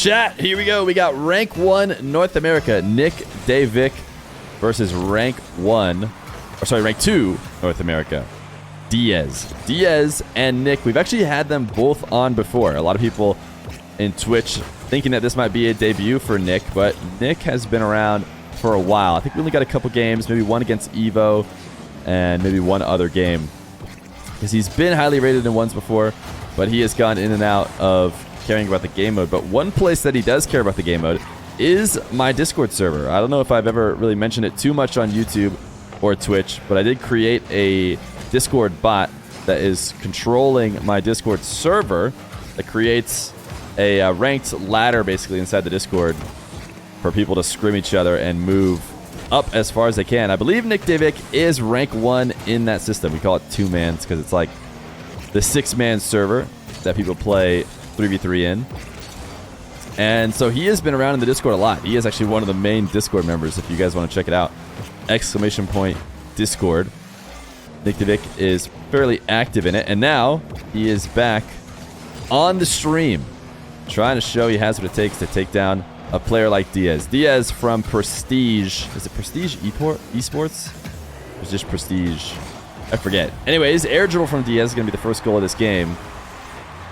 chat. Here we go. We got rank 1 North America, nickdavevick versus rank 2 North America, Diaz. Diaz and Nick, we've actually had them both on before. A lot of people in Twitch thinking that this might be a debut for Nick, but Nick has been around for a while. I think we only got a couple games, maybe one against Evo and maybe one other game, because he's been highly rated in ones before, but he has gone in and out of caring about the game mode. But one place that he does care about the game mode is my Discord server. I don't know if I've ever really mentioned it too much on YouTube or Twitch, but I did create a Discord bot that is controlling my Discord server that creates a ranked ladder basically inside the Discord for people to scrim each other and move up as far as they can. I believe nickdavevick is rank 1 in that system. We call it 2-mans because it's like the 6-man server that people play 3v3 in. And so he has been around in the Discord a lot. He is actually one of the main Discord members if you guys want to check it out. !Discord. nickdavevick is fairly active in it, and now he is back on the stream trying to show he has what it takes to take down a player like Diaz. Diaz from Prestige. Is it Prestige Esports? Or is it just Prestige? I forget. Anyways, air dribble from Diaz is going to be the first goal of this game.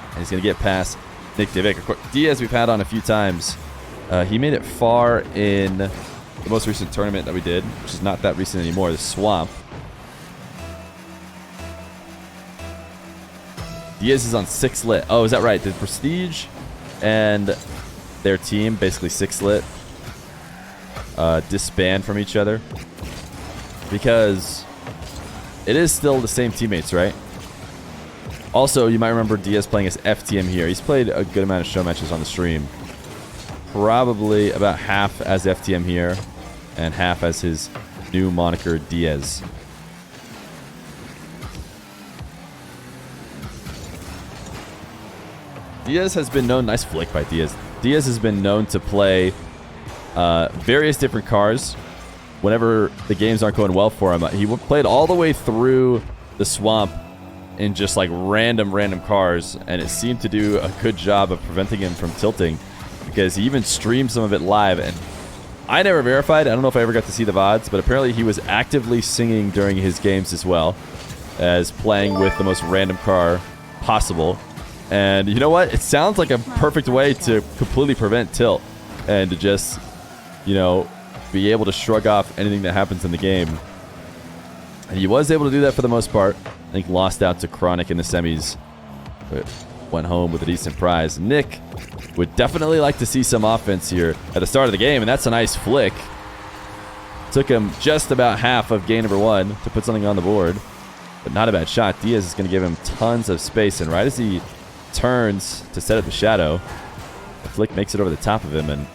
And he's going to get past nickdavevick. Of course, Diaz we've had on a few times. He made it far in the most recent tournament that we did, which is not that recent anymore, the Swamp. Diaz is on 6 lit. Oh, is that right? Did Prestige and their team, basically 6 lit, disband from each other? Because it is still the same teammates, right? Also, you might remember Diaz playing as FTM here. He's played a good amount of show matches on the stream. Probably about half as FTM here and half as his new moniker, Diaz. Diaz has been known... Nice flick by Diaz. Diaz has been known to play various different cars whenever the games aren't going well for him. He played all the way through the Swamp in just like random cars, and it seemed to do a good job of preventing him from tilting, because he even streamed some of it live. And I never verified, I don't know if I ever got to see the VODs, but apparently he was actively singing during his games as well as playing with the most random car possible. And you know what? It sounds like a perfect way to completely prevent tilt and to just, you know, be able to shrug off anything that happens in the game. And he was able to do that for the most part. I think lost out to Chronic in the semis, but went home with a decent prize. Nick would definitely like to see some offense here at the start of the game, and that's a nice flick. Took him just about half of game number 1 to put something on the board, but not a bad shot. Diaz is going to give him tons of space, and right as he turns to set up the shadow, the flick makes it over the top of him, and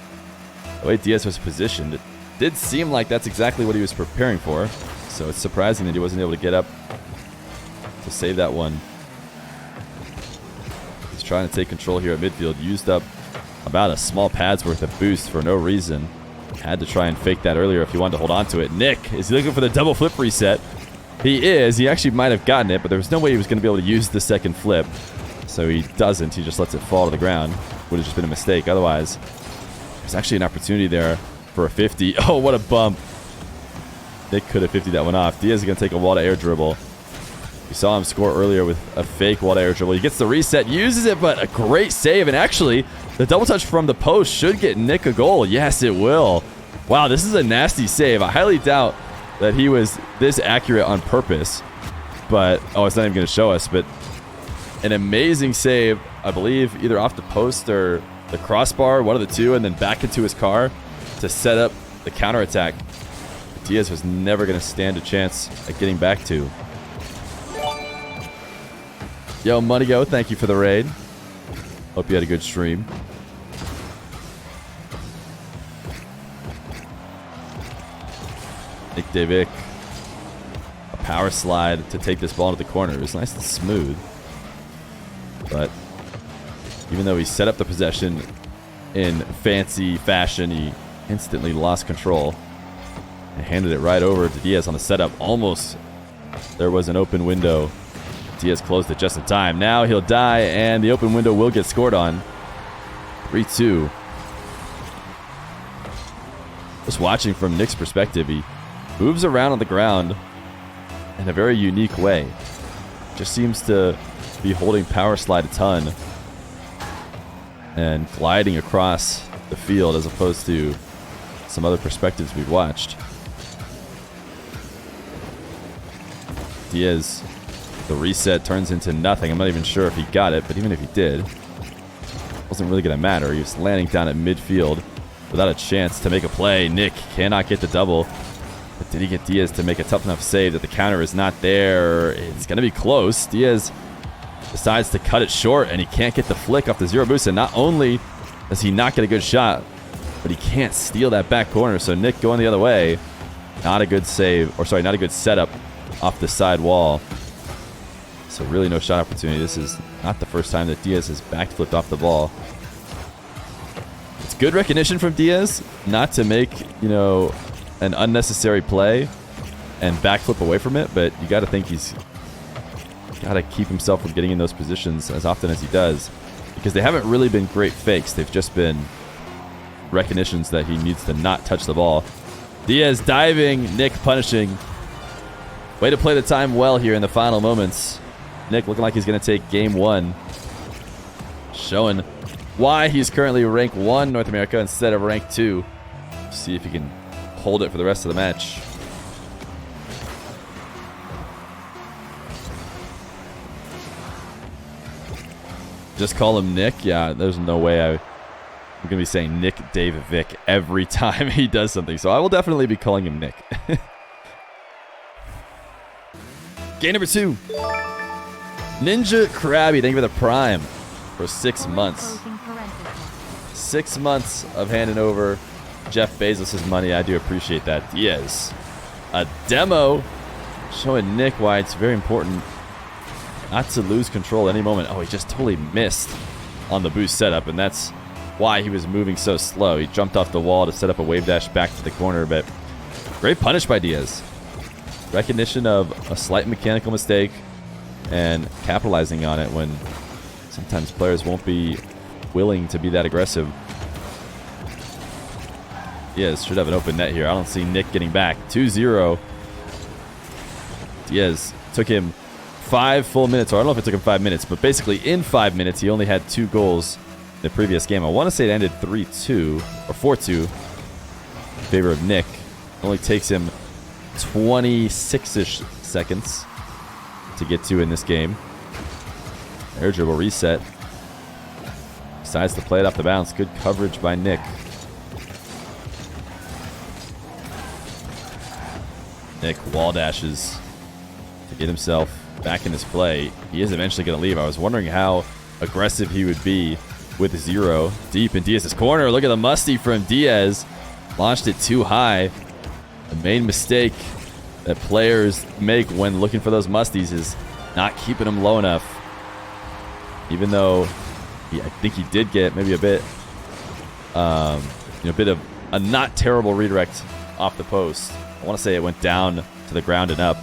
the way Diaz was positioned, it did seem like that's exactly what he was preparing for, so it's surprising that he wasn't able to get up to save that one. He's trying to take control here at midfield. Used up about a small pad's worth of boost for no reason. Had to try and fake that earlier if he wanted to hold on to it. Nick, is he looking for the double flip reset? He is. He actually might have gotten it, but there was no way he was going to be able to use the second flip. So he doesn't. He just lets it fall to the ground. Would have just been a mistake. Otherwise, there's actually an opportunity there for a 50. Oh, what a bump. Nick could have 50'd that one off. Diaz is going to take a wall to air dribble. We saw him score earlier with a fake wall to air dribble. He gets the reset, uses it, but a great save. And actually, the double touch from the post should get Nick a goal. Yes, it will. Wow, this is a nasty save. I highly doubt that he was this accurate on purpose. But, oh, it's not even going to show us. But an amazing save, I believe, either off the post or the crossbar, one of the two, and then back into his car to set up the counterattack. Diaz was never going to stand a chance at getting back to. Yo, Money Go, thank you for the raid. Hope you had a good stream. nickdavevick. A power slide to take this ball into the corner. It was nice and smooth. But even though he set up the possession in fancy fashion, he instantly lost control and handed it right over to Diaz on the setup. Almost there was an open window. Diaz closed it just in time. Now he'll die, and the open window will get scored on. 3-2. just watching from Nick's perspective, he moves around on the ground in a very unique way. Just seems to be holding power slide a ton and gliding across the field as opposed to some other perspectives we've watched. Diaz, the reset turns into nothing. I'm not even sure if he got it, but even if he did, it wasn't really going to matter. He was landing down at midfield without a chance to make a play. Nick cannot get the double. But did he get Diaz to make a tough enough save that the counter is not there? It's going to be close. Diaz decides to cut it short, and he can't get the flick off the zero boost. And not only does he not get a good shot, but he can't steal that back corner. So Nick going the other way. Not a good save, or sorry, not a good setup off the side wall. So really no shot opportunity. This is not the first time that Diaz has backflipped off the ball. It's good recognition from Diaz not to make, you know, an unnecessary play and backflip away from it, but you got to think he's got to keep himself from getting in those positions as often as he does, because they haven't really been great fakes. They've just been recognitions that he needs to not touch the ball. Diaz diving, Nick punishing. Way to play the time well here in the final moments. Nick looking like he's going to take game one, showing why he's currently rank 1 North America instead of rank 2. See if he can hold it for the rest of the match. Just call him Nick? Yeah, there's no way I'm going to be saying nickdavevick every time he does something. So I will definitely be calling him Nick. Game number 2. Ninja Krabby, thank you for the Prime for 6 months. 6 months of handing over Jeff Bezos' money. I do appreciate that. Diaz, a demo showing Nick why it's very important not to lose control at any moment. Oh, he just totally missed on the boost setup, and that's why he was moving so slow. He jumped off the wall to set up a wave dash back to the corner, but great punish by Diaz. Recognition of a slight mechanical mistake and capitalizing on it when sometimes players won't be willing to be that aggressive. Diaz should have an open net here. I don't see Nick getting back. 2-0. Diaz took him 5 full minutes, or I don't know if it took him 5 minutes, but basically in 5 minutes he only had 2 goals in the previous game. I want to say it ended 3-2 or 4-2 in favor of Nick. It only takes him 26-ish seconds to get to in this game. Air dribble reset. Decides to play it off the bounce. Good coverage by Nick. Nick wall dashes to get himself back in this play. He is eventually going to leave. I was wondering how aggressive he would be with 0 deep in Diaz's corner. Look at the musty from Diaz. Launched it too high. The main mistake that players make when looking for those musties is not keeping them low enough. Even though I think he did get maybe a bit, a bit of a not terrible redirect off the post. I want to say it went down to the ground and up.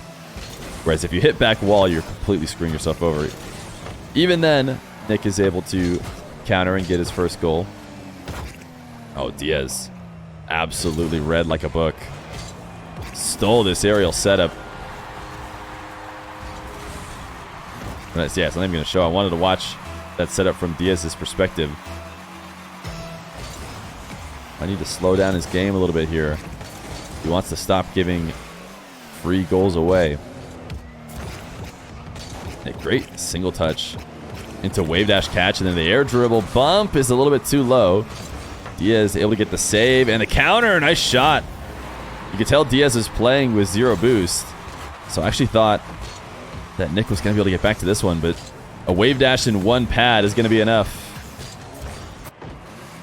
Whereas if you hit back wall, you're completely screwing yourself over. Even then, Nick is able to counter and get his first goal. Oh, Diaz. Absolutely read like a book. Stole this aerial setup. Yeah, so I'm not even going to show. I wanted to watch that setup from Diaz's perspective. I need to slow down his game a little bit here. He wants to stop giving free goals away. A great single touch into wave dash catch, and then the air dribble bump is a little bit too low. Diaz able to get the save and the counter. Nice shot. You could tell Diaz is playing with 0 boost. So I actually thought that Nick was going to be able to get back to this one, but a wave dash in 1 pad is going to be enough.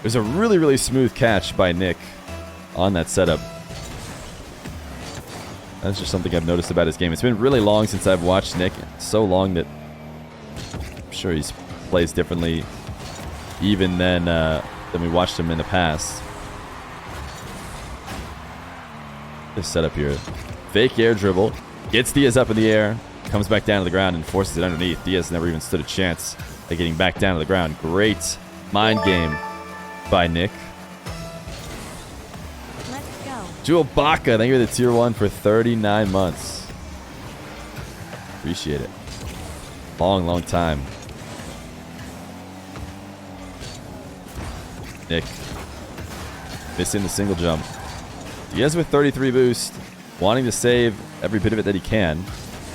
There's a really, really smooth catch by Nick on that setup. That's just something I've noticed about his game. It's been really long since I've watched Nick. So long that I'm sure he plays differently even than we watched him in the past. This setup here. Fake air dribble. Gets Diaz up in the air. Comes back down to the ground and forces it underneath. Diaz never even stood a chance at getting back down to the ground. Great mind game by Nick. Let's go. Jewel Baka, thank you for the tier 1 for 39 months. Appreciate it. Long, long time. Nick. Missing the single jump. Diaz with 33 boost. Wanting to save every bit of it that he can.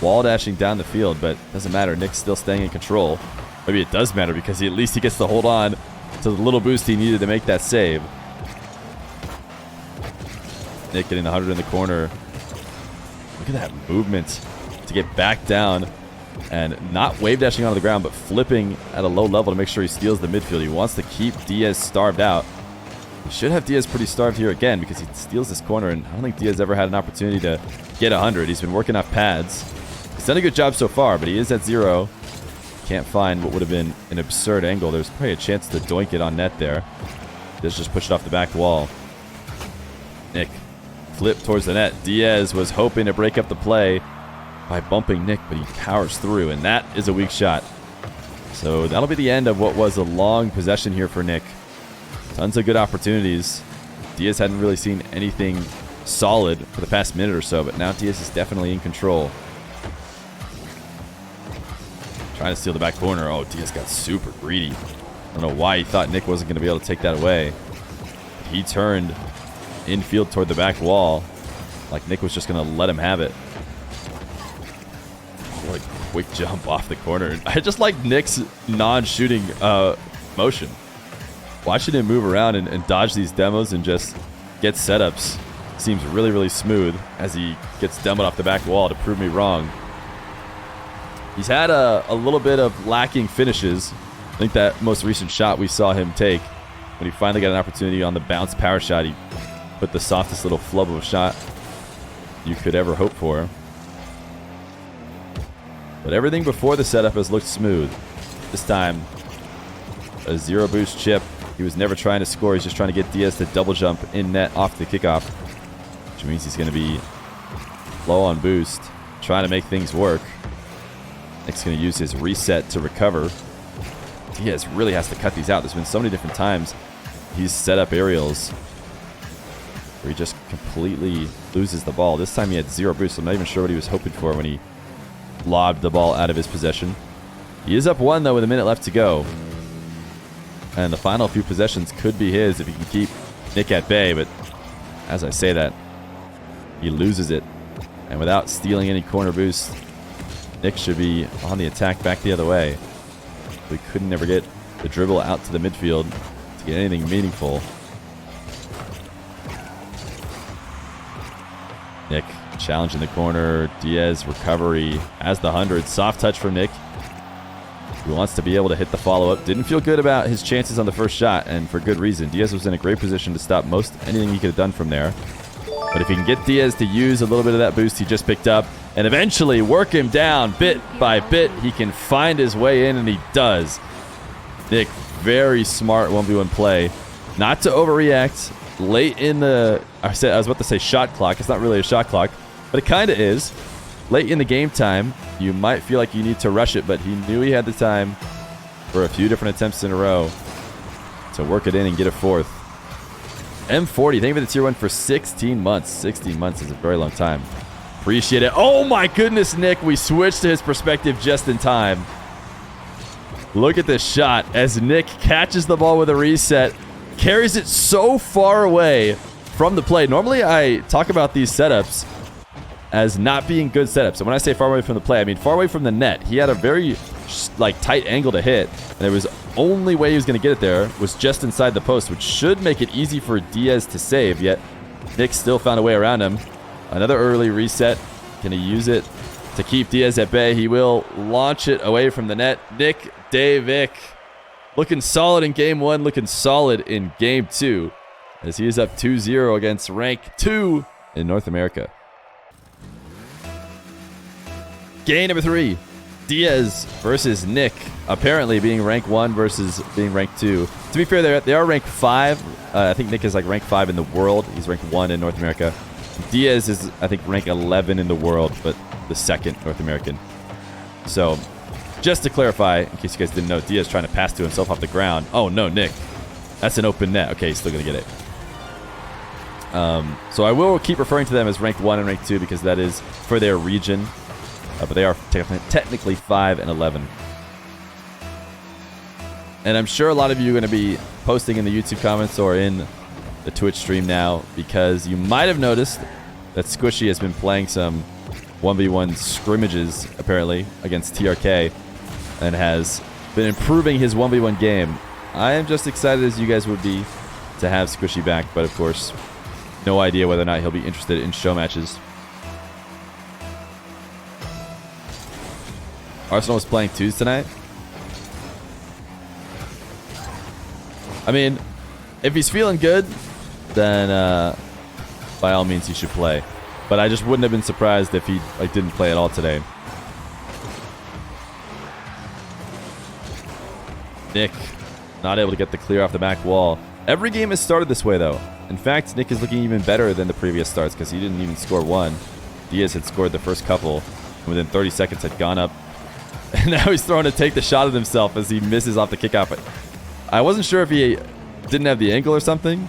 Wall dashing down the field, but doesn't matter. Nick's still staying in control. Maybe it does matter because at least he gets to hold on to the little boost he needed to make that save. Nick getting the 100 in the corner. Look at that movement to get back down and not wave dashing onto the ground, but flipping at a low level to make sure he steals the midfield. He wants to keep Diaz starved out. He should have Diaz pretty starved here again because he steals this corner, and I don't think Diaz ever had an opportunity to get 100. He's been working off pads. He's done a good job so far, but he is at 0. Can't find what would have been an absurd angle. There's probably a chance to doink it on net there. Diaz just pushed it off the back wall. Nick flip towards the net. Diaz was hoping to break up the play by bumping Nick, but he powers through, and that is a weak shot. So that'll be the end of what was a long possession here for Nick. Tons of good opportunities. Diaz hadn't really seen anything solid for the past minute or so, but now Diaz is definitely in control. Trying to steal the back corner. Oh, Diaz got super greedy. I don't know why he thought Nick wasn't going to be able to take that away. He turned infield toward the back wall like Nick was just going to let him have it. What a quick jump off the corner. I just like Nick's non-shooting motion. Watching him move around and dodge these demos and just get setups seems really, really smooth as he gets demoed off the back wall to prove me wrong. He's had a little bit of lacking finishes. I think that most recent shot we saw him take, when he finally got an opportunity on the bounce power shot, he put the softest little flub of a shot you could ever hope for. But everything before the setup has looked smooth. This time, a 0 boost chip. He was never trying to score. He's just trying to get Diaz to double jump in net off the kickoff, which means he's going to be low on boost, trying to make things work. Nick's going to use his reset to recover. Diaz really has to cut these out. There's been so many different times he's set up aerials where he just completely loses the ball. This time he had 0 boost. I'm not even sure what he was hoping for when he lobbed the ball out of his possession. He is up 1, though, with a minute left to go. And the final few possessions could be his if he can keep Nick at bay. But as I say that, he loses it. And without stealing any corner boost, Nick should be on the attack back the other way. We couldn't ever get the dribble out to the midfield to get anything meaningful. Nick challenging the corner. Diaz recovery has the 100. Soft touch from Nick. He wants to be able to hit the follow-up. Didn't feel good about his chances on the first shot, and for good reason. Diaz was in a great position to stop most anything he could have done from there. But if he can get Diaz to use a little bit of that boost he just picked up and eventually work him down bit by bit, he can find his way in, and he does. Nick, very smart 1v1 play. Not to overreact late in the... I was about to say shot clock. It's not really a shot clock, but it kind of is. Late in the game time, you might feel like you need to rush it, but he knew he had the time for a few different attempts in a row to work it in and get a fourth. M40, thank you for the tier 1 for 16 months. 16 months is a very long time. Appreciate it. Oh my goodness, Nick. We switched to his perspective just in time. Look at this shot as Nick catches the ball with a reset, carries it so far away from the play. Normally, I talk about these setups as not being good setups. And when I say far away from the play, I mean far away from the net. He had a very tight angle to hit, and it was only way he was going to get it there was just inside the post, which should make it easy for Diaz to save, yet Nick still found a way around him. Another early reset. Can he use it to keep Diaz at bay? He will launch it away from the net. Nickdavevick looking solid in game 1, looking solid in game 2, as he is up 2-0 against rank 2 in North America. Game number 3. Diaz versus Nick, apparently being rank 1 versus being rank 2. To be fair, they are rank 5. I think Nick is like rank 5 in the world. He's rank 1 in North America. Diaz is, I think, rank 11 in the world, but the 2nd North American. So, just to clarify, in case you guys didn't know, Diaz trying to pass to himself off the ground. Oh, no, Nick. That's an open net. Okay, he's still going to get it. So I will keep referring to them as ranked 1 and ranked 2 because that is for their region. But they are technically 5 and 11. And I'm sure a lot of you are going to be posting in the YouTube comments or in the Twitch stream now because you might have noticed that Squishy has been playing some 1v1 scrimmages, apparently, against TRK and has been improving his 1v1 game. I am just excited as you guys would be to have Squishy back, but of course, no idea whether or not he'll be interested in show matches. Arsenal was playing twos tonight. I mean, if he's feeling good, then by all means he should play. But I just wouldn't have been surprised if he didn't play at all today. Nick, not able to get the clear off the back wall. Every game has started this way, though. In fact, Nick is looking even better than the previous starts because he didn't even score one. Diaz had scored the first couple, and within 30 seconds had gone up. And now he's throwing to take the shot at himself as he misses off the kickoff. I wasn't sure if he didn't have the angle or something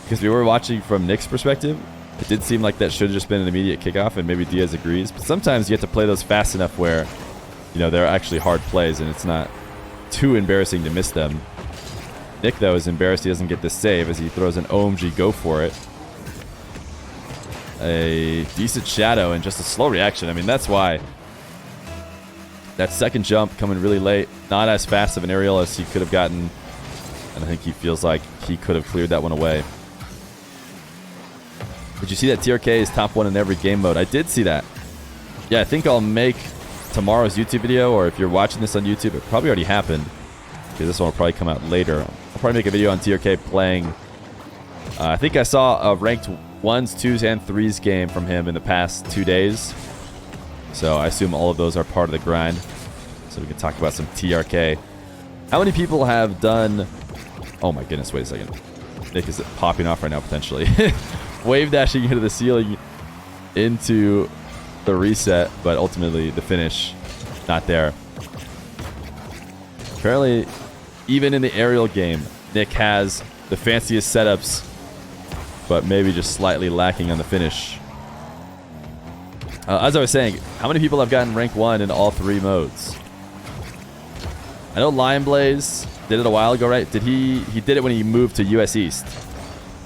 because we were watching from Nick's perspective. It did seem like that should have just been an immediate kickoff, and maybe Diaz agrees. But sometimes you have to play those fast enough where, you know, they're actually hard plays and it's not too embarrassing to miss them. Nick, though, is embarrassed he doesn't get this save as he throws an OMG go for it. A decent shadow and just a slow reaction. I mean, that's why that second jump coming really late, not as fast of an aerial as he could have gotten. And I think he feels like he could have cleared that one away. Did you see that TRK is top 1 in every game mode? I did see that. Yeah, I think I'll make tomorrow's YouTube video, or if you're watching this on YouTube, it probably already happened because this one will probably come out later. I'll probably make a video on TRK playing. I think I saw a ranked 1s, 2s, and 3s game from him in the past 2 days. So I assume all of those are part of the grind. So we can talk about some TRK. How many people have done... Oh my goodness, wait a second. Nick is popping off right now, potentially. Wave dashing into the ceiling into the reset, but ultimately the finish not there. Apparently, even in the aerial game, Nick has the fanciest setups, but maybe just slightly lacking on the finish. As I was saying, how many people have gotten rank 1 in all 3 modes? I know Lion Blaze did it a while ago, right? He did it when he moved to US East.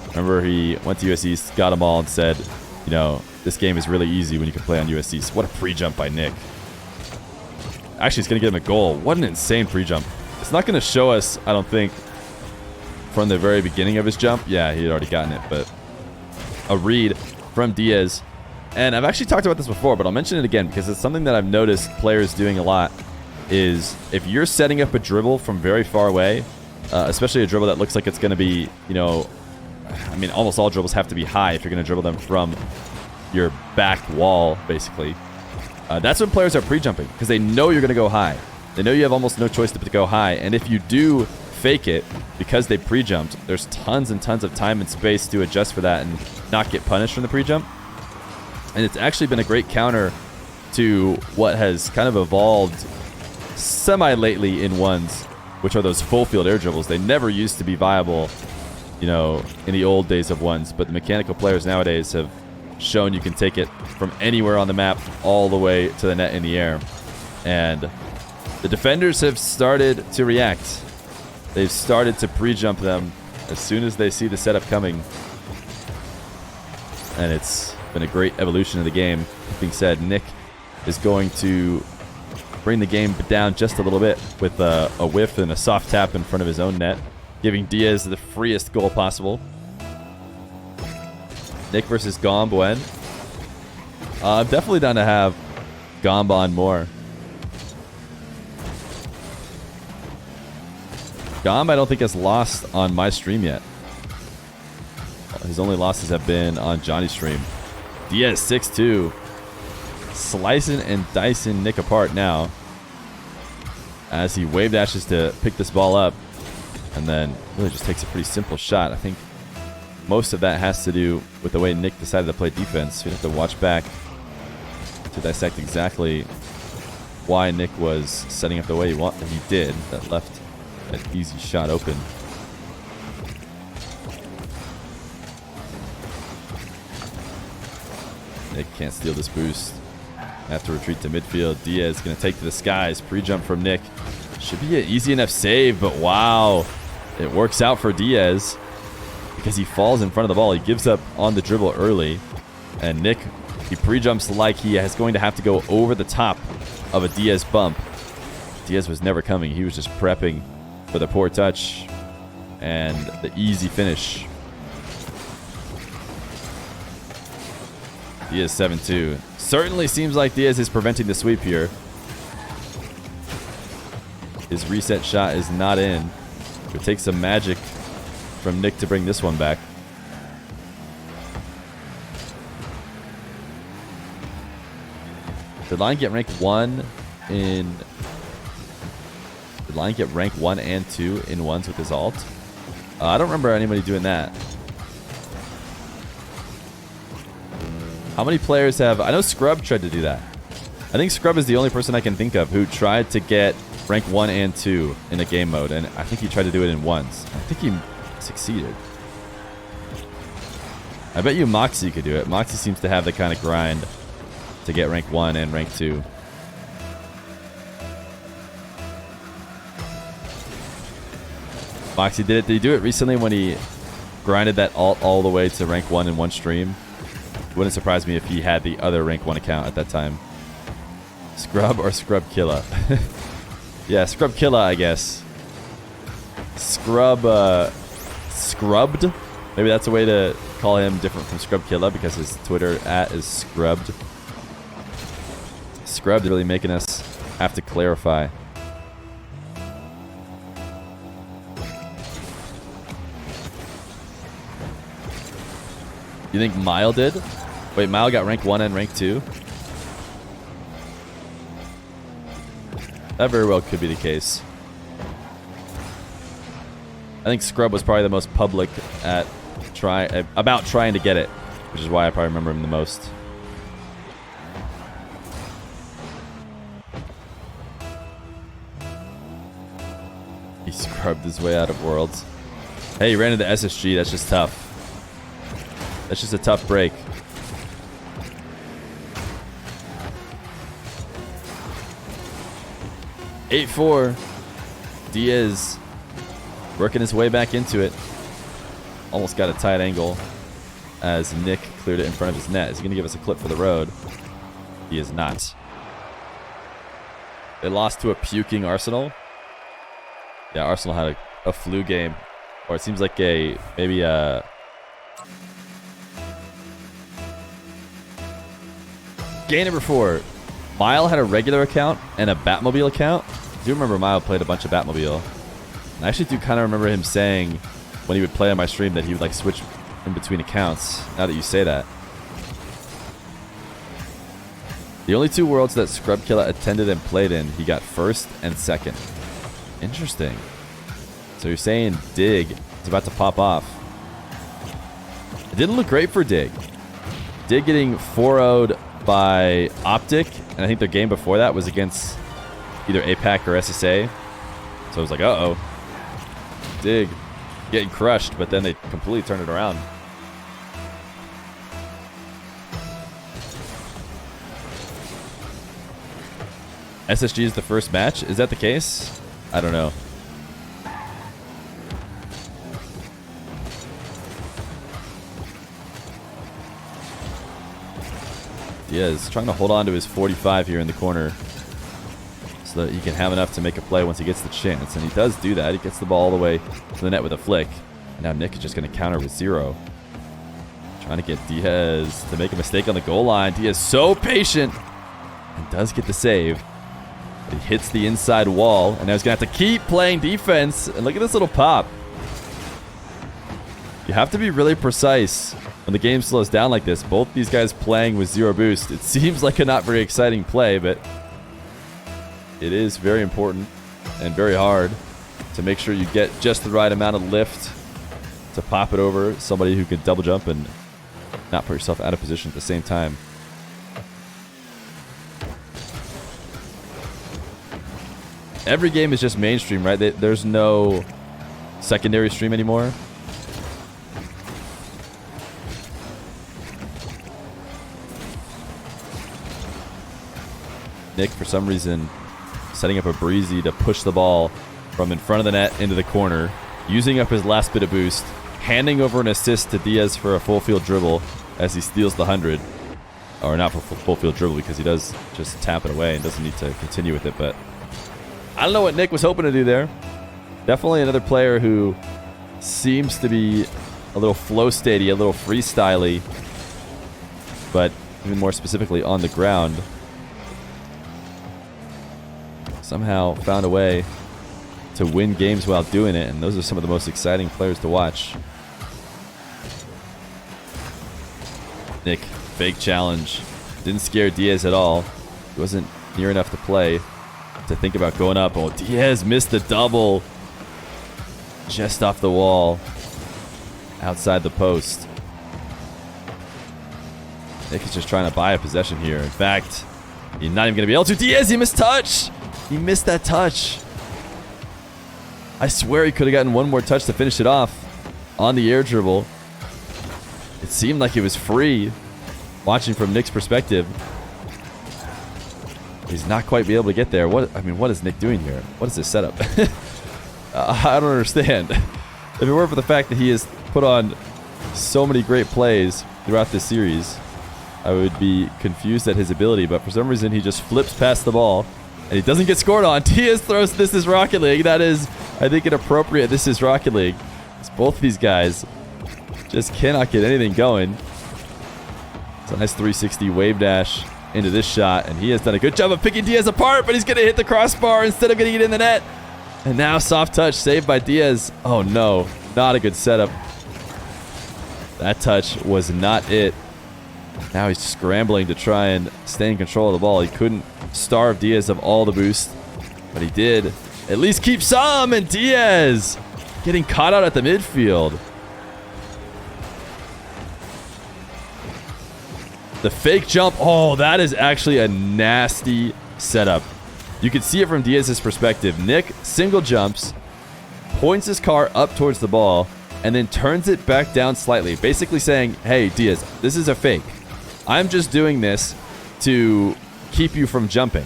Remember, he went to US East, got them all, and said, you know, this game is really easy when you can play on US East. What a pre-jump by Nick. Actually, it's going to get him a goal. What an insane pre-jump. It's not going to show us, I don't think, from the very beginning of his jump. Yeah, he had already gotten it, but a read from Diaz. And I've actually talked about this before, but I'll mention it again because it's something that I've noticed players doing a lot. Is if you're setting up a dribble from very far away, especially a dribble that looks like it's going to be, you know, I mean, almost all dribbles have to be high if you're going to dribble them from your back wall, basically. That's when players are pre-jumping because they know you're going to go high. They know you have almost no choice to go high. And if you do fake it because they pre-jumped, there's tons and tons of time and space to adjust for that and not get punished from the pre-jump. And it's actually been a great counter to what has kind of evolved semi-lately in ones, which are those full field air dribbles. They never used to be viable, you know, in the old days of ones, but the mechanical players nowadays have shown you can take it from anywhere on the map all the way to the net in the air. And the defenders have started to react. They've started to pre-jump them as soon as they see the setup coming. And it's been a great evolution of the game. That being said, Nick is going to bring the game down just a little bit with a whiff and a soft tap in front of his own net, giving Diaz the freest goal possible. Nick versus Gombwen. I'm definitely down to have Gomba on more. Gomba I don't think has lost on my stream yet. His only losses have been on Johnny's stream. Diaz 6-2. Slicing and dicing Nick apart now as he wave dashes to pick this ball up and then really just takes a pretty simple shot. I think most of that has to do with the way Nick decided to play defense. We'd have to watch back to dissect exactly why Nick was setting up the way he did that left that easy shot open. Nick can't steal this boost. Have to retreat to midfield. Diaz going to take to the skies. Pre-jump from Nick. Should be an easy enough save, but wow. It works out for Diaz because he falls in front of the ball. He gives up on the dribble early. And Nick, he pre-jumps like he is going to have to go over the top of a Diaz bump. Diaz was never coming. He was just prepping for the poor touch and the easy finish. Diaz 7-2. Certainly seems like Diaz is preventing the sweep here. His reset shot is not in. It would take some magic from Nick to bring this one back. Did Lion get rank 1 in... Did Lion get rank 1 and 2 in ones with his ult? I don't remember anybody doing that. How many players have... I know Scrub tried to do that. I think Scrub is the only person I can think of who tried to get rank 1 and 2 in a game mode, and I think he tried to do it in ones. I think he succeeded. I bet you Moxie could do it. Moxie seems to have the kind of grind to get rank 1 and rank 2. Moxie did it. Did he do it recently when he grinded that ult all the way to rank 1 in one stream? Wouldn't surprise me if he had the other rank 1 account at that time. Scrub or Scrub Killa? Yeah, Scrub Killa, I guess. Scrubbed? Maybe that's a way to call him different from Scrub Killa because his Twitter @ is Scrubbed. Scrubbed really making us have to clarify. You think Mile did? Wait, Mile got rank 1 and rank 2? That very well could be the case. I think Scrub was probably the most public at about trying to get it, which is why I probably remember him the most. He scrubbed his way out of Worlds. Hey, he ran into SSG. That's just tough. That's just a tough break. (8-4). Diaz working his way back into it. Almost got a tight angle as Nick cleared it in front of his net. Is he going to give us a clip for the road? He is not. They lost to a puking Arsenal. Yeah, Arsenal had a flu game. Or it seems like maybe a... Game number 4. Mile had a regular account and a Batmobile account. I do remember Mile played a bunch of Batmobile. And I actually do kind of remember him saying when he would play on my stream that he would like switch in between accounts, now that you say that. The only 2 worlds that Scrub Killa attended and played in, he got 1st and 2nd. Interesting. So you're saying Dig is about to pop off. It didn't look great for Dig. Dig getting 4-0'd by Optic, and I think their game before that was against either APAC or SSA. So I was like, uh-oh. Dig getting crushed, but then they completely turned it around. SSG is the first match? Is that the case? I don't know. Diaz trying to hold on to his 45 here in the corner so that he can have enough to make a play once he gets the chance. And he does do that. He gets the ball all the way to the net with a flick. And now Nick is just going to counter with 0. Trying to get Diaz to make a mistake on the goal line. Diaz so patient and does get the save. But he hits the inside wall. And now he's going to have to keep playing defense. And look at this little pop. You have to be really precise when the game slows down like this. Both these guys playing with 0 boost. It seems like a not very exciting play, but it is very important and very hard to make sure you get just the right amount of lift to pop it over somebody who can double jump and not put yourself out of position at the same time. Every game is just mainstream, right? There's no secondary stream anymore. Nick, for some reason, setting up a breezy to push the ball from in front of the net into the corner, using up his last bit of boost, handing over an assist to Diaz for a full field dribble as he steals the 100. Or not for full field dribble, because he does just tap it away and doesn't need to continue with it. But I don't know what Nick was hoping to do there. Definitely another player who seems to be a little flow statey, a little freestyly, but even more specifically on the ground. Somehow found a way to win games while doing it, and those are some of the most exciting players to watch. Nick, fake challenge. Didn't scare Diaz at all. He wasn't near enough to play to think about going up. Oh, Diaz missed the double. Just off the wall. Outside the post. Nick is just trying to buy a possession here. In fact, he's not even going to be able to. Diaz, he missed touch. He missed that touch. I swear he could have gotten one more touch to finish it off on the air dribble. It seemed like it was free, watching from Nick's perspective. He's not quite be able to get there. What is Nick doing here? What is this setup? I don't understand. If it weren't for the fact that he has put on so many great plays throughout this series, I would be confused at his ability. But for some reason, he just flips past the ball, and he doesn't get scored on. Diaz throws This Is Rocket League. That is, I think, inappropriate This Is Rocket League. It's both of these guys just cannot get anything going. It's a nice 360 wave dash into this shot, and he has done a good job of picking Diaz apart, but he's going to hit the crossbar instead of getting it in the net. And now soft touch saved by Diaz. Oh no, not a good setup. That touch was not it. Now he's scrambling to try and stay in control of the ball. He couldn't starve Diaz of all the boost, but he did at least keep some, and Diaz getting caught out at the midfield. The fake jump. Oh, that is actually a nasty setup. You can see it from Diaz's perspective. Nick single jumps, points his car up towards the ball, and then turns it back down slightly, basically saying, hey, Diaz, this is a fake. I'm just doing this to keep you from jumping.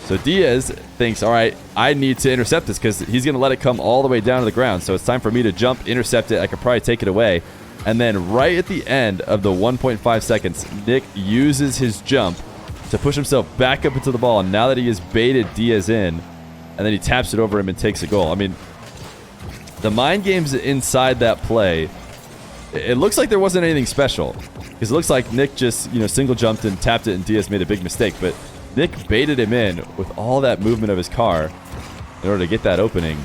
So Diaz thinks, all right, I need to intercept this because he's going to let it come all the way down to the ground. So it's time for me to jump, intercept it. I could probably take it away. And then right at the end of the 1.5 seconds, Nick uses his jump to push himself back up into the ball. And now that he has baited Diaz in, and then he taps it over him and takes a goal. I mean, the mind games inside that play, it looks like there wasn't anything special. Because it looks like Nick just, single jumped and tapped it, and Diaz made a big mistake. But Nick baited him in with all that movement of his car in order to get that opening.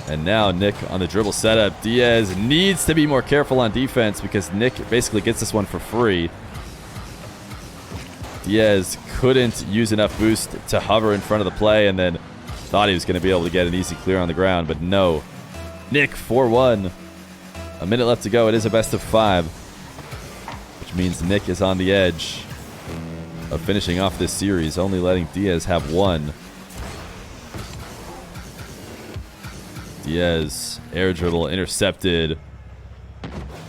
And now Nick on the dribble setup. Diaz needs to be more careful on defense because Nick basically gets this one for free. Diaz couldn't use enough boost to hover in front of the play, and then thought he was going to be able to get an easy clear on the ground, but no. Nick 4-1. A minute left to go. It is a best of 5, which means Nick is on the edge of finishing off this series, only letting Diaz have one. Diaz, air dribble, intercepted.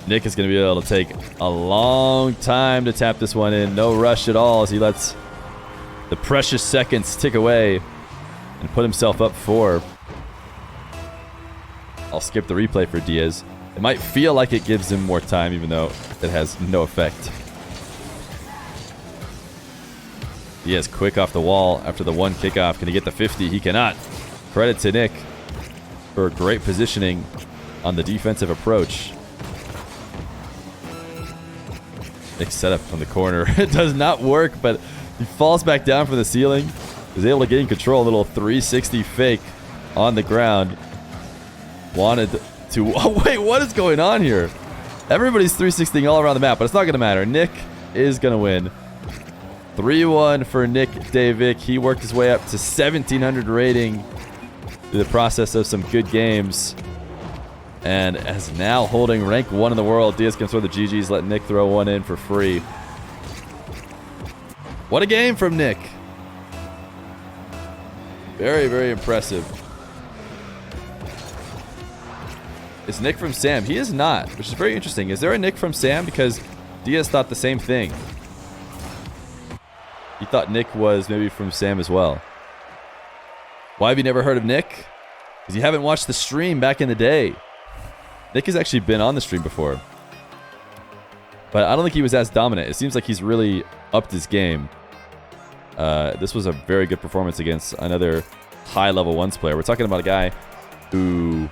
Nick is going to be able to take a long time to tap this one in. No rush at all as he lets the precious seconds tick away and put himself up 4. I'll skip the replay for Diaz. It might feel like it gives him more time, even though it has no effect. Diaz quick off the wall after the 1 kickoff. Can he get the 50? He cannot. Credit to Nick for great positioning on the defensive approach. Nick setup from the corner. It does not work, but he falls back down from the ceiling. He's able to get in control. A little 360 fake on the ground. Wanted to... Oh, wait, what is going on here? Everybody's 360ing all around the map, but it's not going to matter. Nick is going to win. 3-1 for nickdavevick. He worked his way up to 1,700 rating through the process of some good games. And as now holding rank 1 in the world, Diaz can throw the GGs, let Nick throw one in for free. What a game from Nick. Very, very impressive. Is Nick from Sam? He is not, which is very interesting. Is there a Nick from Sam? Because Diaz thought the same thing. You thought Nick was maybe from Sam as well. Why have you never heard of Nick? Because you haven't watched the stream back in the day. Nick has actually been on the stream before. But I don't think he was as dominant. It seems like he's really upped his game. This was a very good performance against another high-level ones player. We're talking about a guy who